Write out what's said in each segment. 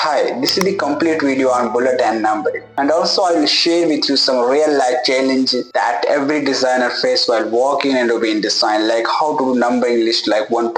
Hi, this is the complete video on bullet and numbering, and also I will share with you some real life challenges that every designer faces while working in Adobe InDesign, like how to do numbering list like 1.1,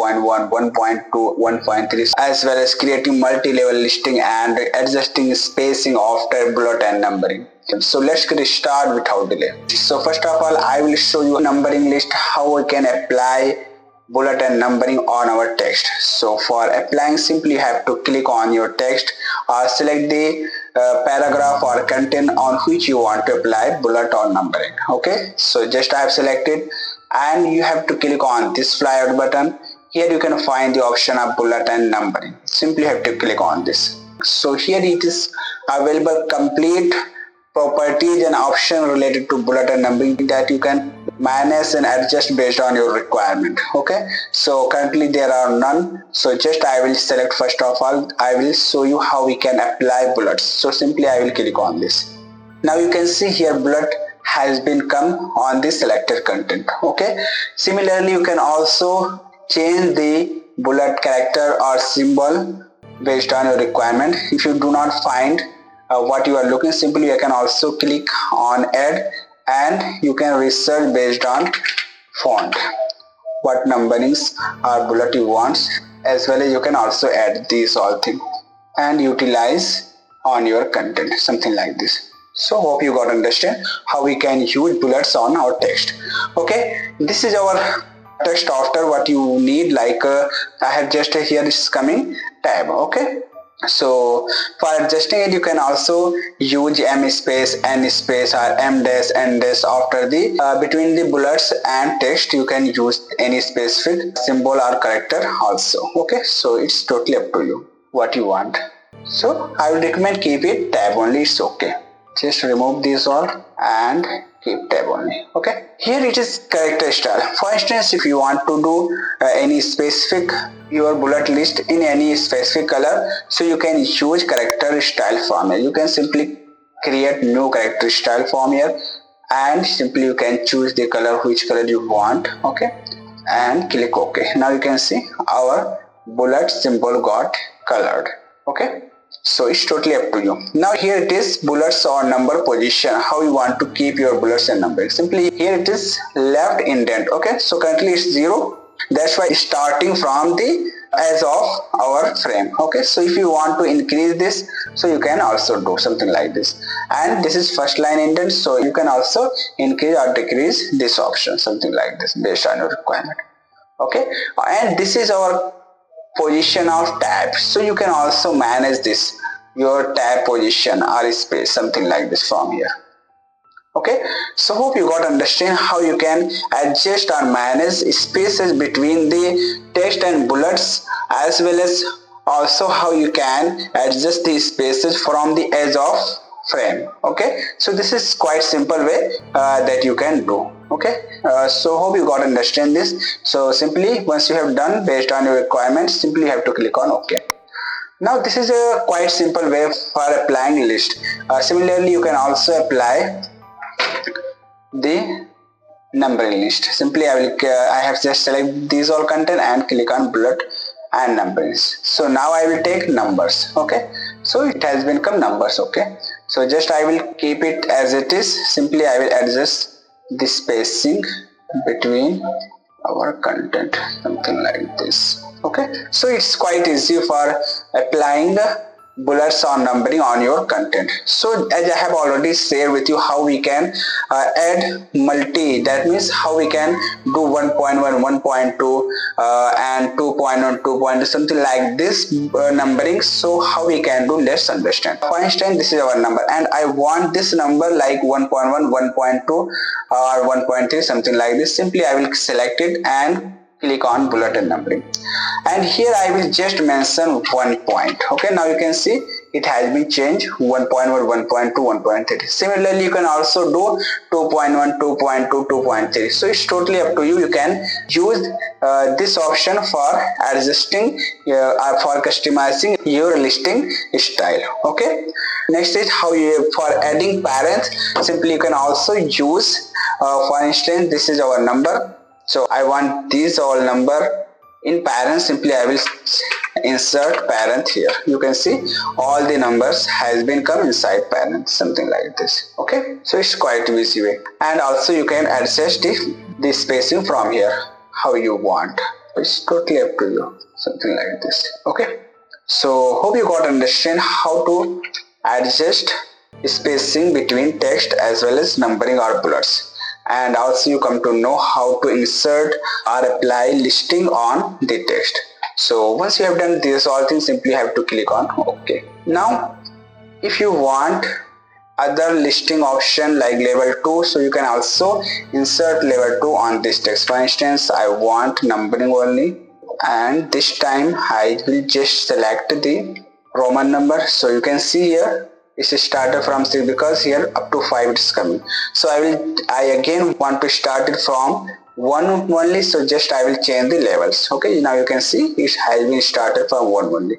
1.2, 1.3, as well as creating multi-level listing and adjusting spacing after bullet and numbering. So let's get started without delay. So first of all, I will show you a numbering list, how we can apply bullet and numbering on our text. So for applying, simply you have to click on your text or select the paragraph or content on which you want to apply bullet or numbering. Okay, so just I have selected, and you have to click on this flyout button. Here you can find the option of bullet and numbering. Simply have to click on this. So here it is available complete properties and option related to bullet and numbering that you can manage and adjust based on your requirement. Okay, so currently there are none, so just I will select. First of all, I will show you how we can apply bullets. So simply I will click on this. Now you can see here bullet has been come on the selected content. Okay, similarly you can also change the bullet character or symbol based on your requirement. If you do not find what you are looking, simply you can also click on add, and you can research based on font what numberings or bullet you want, as well as you can also add these all things and utilize on your content, something like this. So hope you got understand how we can use bullets on our text. Okay, this is our text after what you need, like I have just here is coming tab. Okay, so for adjusting it, you can also use M space, N space, or M dash, N dash after the between the bullets and text. You can use any specific symbol or character also. Okay, so it's totally up to you what you want. So I will recommend keep it tab only. It's okay. Just remove these all and keep tab only. Okay, here it is character style. For instance, if you want to do any specific your bullet list in any specific color, so you can use character style from here. You can simply create new character style from here, and simply you can choose the color, which color you want. Okay, and click OK. Now you can see our bullet symbol got colored. Okay, so it's totally up to you. Now here it is bullets or number position, how you want to keep your bullets and numbering. Simply here it is left indent. Okay, so currently it's 0, that's why starting from the edge of our frame. Okay, so if you want to increase this, so you can also do something like this, and this is first line indent, so you can also increase or decrease this option, something like this based on your requirement. Okay, and this is our position of tab, so you can also manage this your tab position or space, something like this from here. Okay, so hope you got understand how you can adjust or manage spaces between the text and bullets, as well as also how you can adjust the spaces from the edge of frame. Okay, so this is quite simple way that you can do. Okay, so hope you got understand this. So simply once you have done based on your requirements, simply you have to click on OK. Now this is a quite simple way for applying list. Similarly you can also apply the numbering list. Simply I have just select these all content and click on bullet and numbers. So now I will take numbers. Okay, so it has become numbers. Okay, so just I will keep it as it is. Simply I will adjust the spacing between our content, something like this. Okay, so it's quite easy for applying bullets or numbering on your content. So as I have already shared with you how we can add multi, that means how we can do 1.1, 1.2 and 2.1, 2.2, something like this numbering. So how we can do, let's understand. For instance, this is our number and I want this number like 1.1, 1.2 or 1.3, something like this. Simply I will select it and click on bullet and numbering, and here I will just mention 1 point. Okay, now you can see it has been changed 1.1, 1.2, 1.3. Similarly you can also do 2.1, 2.2, 2.3. so it's totally up to you. You can use this option for adjusting for customizing your listing style. Okay, next is how you for adding parents. Simply you can also use for instance, this is our number, so I want these all number In parent, simply I will insert parent here. You can see all the numbers has been come inside parent, something like this. Okay, so it's quite easy way. And also you can adjust the spacing from here how you want. It's totally up to you, something like this. Okay, so hope you got understand how to adjust spacing between text as well as numbering or bullets, and also you come to know how to insert or apply listing on the text. So once you have done these all things, simply have to click on OK. Now if you want other listing option like level 2, so you can also insert level 2 on this text. For instance, I want numbering only, and this time I will just select the Roman number. So you can see here it's started from 6 because here up to 5 it's coming. So I again want to start it from 1 only, so just I will change the levels. Okay, now you can see it has been started from 1 only,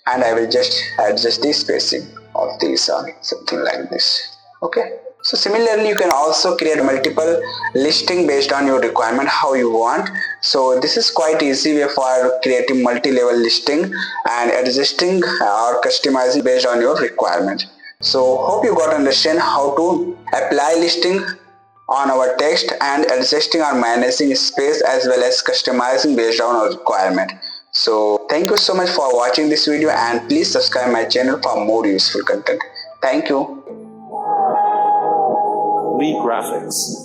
and I will just adjust the spacing of these on something like this. Okay, so similarly you can also create multiple listing based on your requirement how you want. So this is quite easy way for creating multi-level listing and adjusting or customizing based on your requirement. So hope you got understand how to apply listing on our text and adjusting or managing space as well as customizing based on our requirement. So thank you so much for watching this video, and please subscribe my channel for more useful content. Thank you. Lee Graphics.